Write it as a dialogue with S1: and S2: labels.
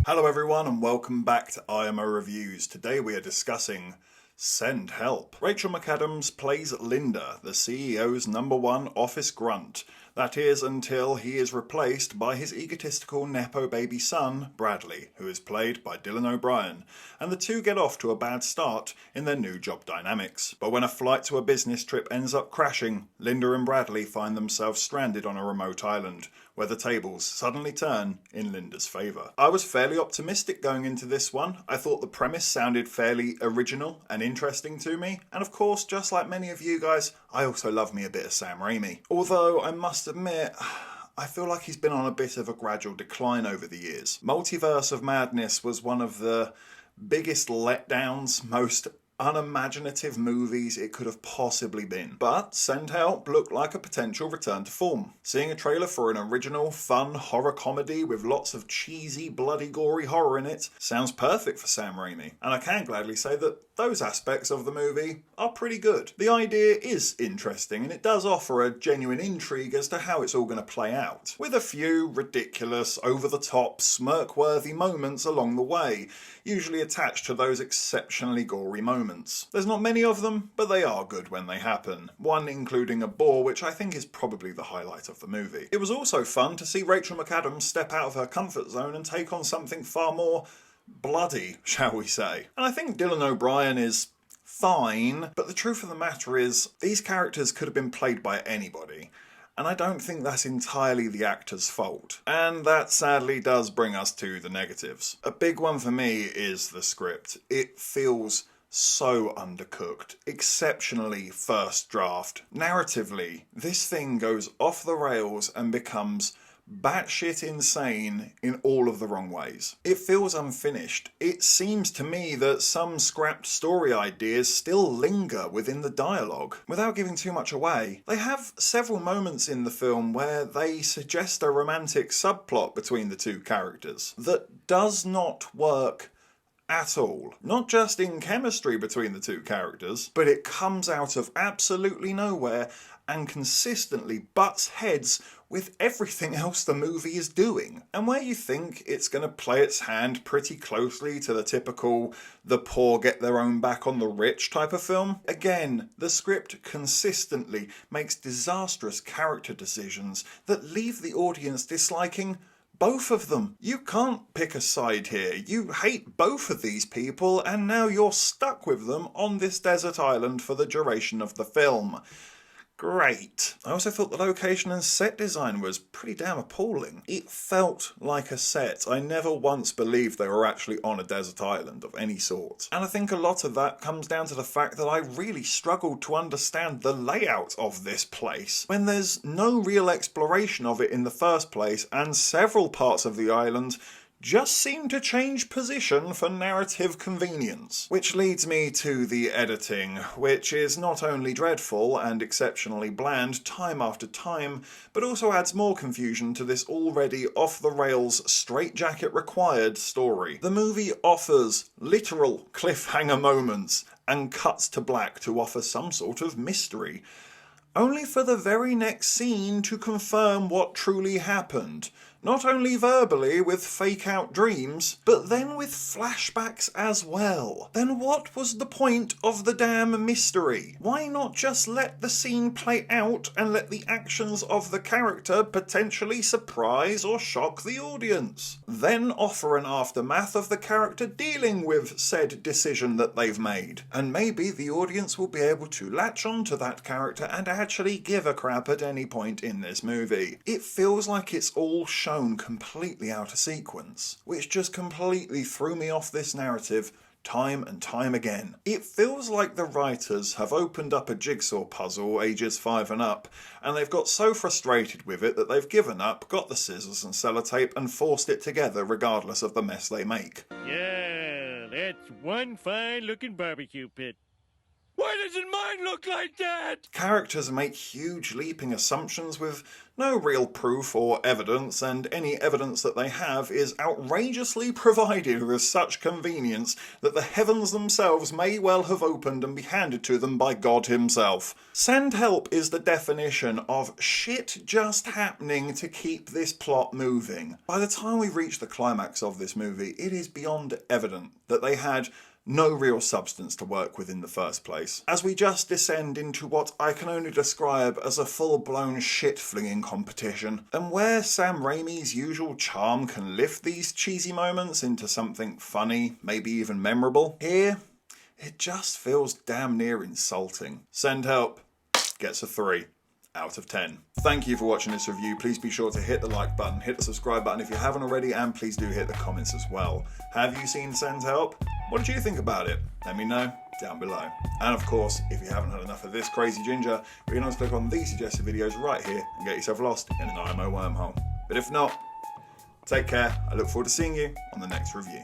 S1: Hello everyone and welcome back to IMO Reviews. Today we are discussing Send Help. Rachel McAdams plays Linda, the CEO's #1 office grunt. That is, until he is replaced by his egotistical nepo baby son, Bradley, who is played by Dylan O'Brien, and the two get off to a bad start in their new job dynamics. But when a flight to a business trip ends up crashing, Linda and Bradley find themselves stranded on a remote island, where the tables suddenly turn in Linda's favour. I was fairly optimistic going into this one. I thought the premise sounded fairly original and interesting to me, and of course, just like many of you guys, I also love me a bit of Sam Raimi. Although I must admit, I feel like he's been on a bit of a gradual decline over the years. Multiverse of Madness was one of the biggest letdowns, most unimaginative movies it could have possibly been. But Send Help looked like a potential return to form. Seeing a trailer for an original, fun horror comedy with lots of cheesy, bloody, gory horror in it sounds perfect for Sam Raimi. And I can gladly say that those aspects of the movie are pretty good. The idea is interesting and it does offer a genuine intrigue as to how it's all going to play out, with a few ridiculous, over-the-top, smirk-worthy moments along the way, usually attached to those exceptionally gory moments. There's not many of them, but they are good when they happen, one including a boar which I think is probably the highlight of the movie. It was also fun to see Rachel McAdams step out of her comfort zone and take on something far more bloody, shall we say. And I think Dylan O'Brien is fine, but the truth of the matter is, these characters could have been played by anybody. And I don't think that's entirely the actor's fault. And that sadly does bring us to the negatives. A big one for me is the script. It feels so undercooked, exceptionally first draft. Narratively, this thing goes off the rails and becomes batshit insane in all of the wrong ways. It feels unfinished. It seems to me that some scrapped story ideas still linger within the dialogue. Without giving too much away, they have several moments in the film where they suggest a romantic subplot between the two characters that does not work at all. Not just in chemistry between the two characters, but it comes out of absolutely nowhere and consistently butts heads with everything else the movie is doing. And where you think it's going to play its hand pretty closely to the typical the poor get their own back on the rich type of film, again, the script consistently makes disastrous character decisions that leave the audience disliking both of them. You can't pick a side here. You hate both of these people and now you're stuck with them on this desert island for the duration of the film. Great. I also thought the location and set design was pretty damn appalling. It felt like a set. I never once believed they were actually on a desert island of any sort. And I think a lot of that comes down to the fact that I really struggled to understand the layout of this place when there's no real exploration of it in the first place, and several parts of the island just seem to change position for narrative convenience. Which leads me to the editing, which is not only dreadful and exceptionally bland time after time, but also adds more confusion to this already off-the-rails, straitjacket-required story. The movie offers literal cliffhanger moments and cuts to black to offer some sort of mystery, only for the very next scene to confirm what truly happened. Not only verbally with fake-out dreams, but then with flashbacks as well. Then what was the point of the damn mystery? Why not just let the scene play out and let the actions of the character potentially surprise or shock the audience? Then offer an aftermath of the character dealing with said decision that they've made. And maybe the audience will be able to latch on to that character and actually give a crap at any point in this movie. It feels like it's all shown completely out of sequence, which just completely threw me off this narrative time and time again. It feels like the writers have opened up a jigsaw puzzle ages 5 and up, and they've got so frustrated with it that they've given up, got the scissors and sellotape and forced it together regardless of the mess they make.
S2: Yeah, that's one fine looking barbecue pit. Why doesn't mine look like that?
S1: Characters make huge leaping assumptions with no real proof or evidence, and any evidence that they have is outrageously provided with such convenience that the heavens themselves may well have opened and be handed to them by God himself. Send Help is the definition of shit just happening to keep this plot moving. By the time we reach the climax of this movie, it is beyond evident that they had no real substance to work with in the first place, as we just descend into what I can only describe as a full-blown shit-flinging competition. And where Sam Raimi's usual charm can lift these cheesy moments into something funny, maybe even memorable, here, it just feels damn near insulting. Send Help gets a 3 out of 10. Thank you for watching this review. Please be sure to hit the like button, hit the subscribe button if you haven't already, and please do hit the comments as well. Have you seen Send Help? What did you think about it? Let me know down below. And of course, if you haven't had enough of this crazy ginger, you can always click on these suggested videos right here and get yourself lost in an IMO wormhole. But if not, take care. I look forward to seeing you on the next review.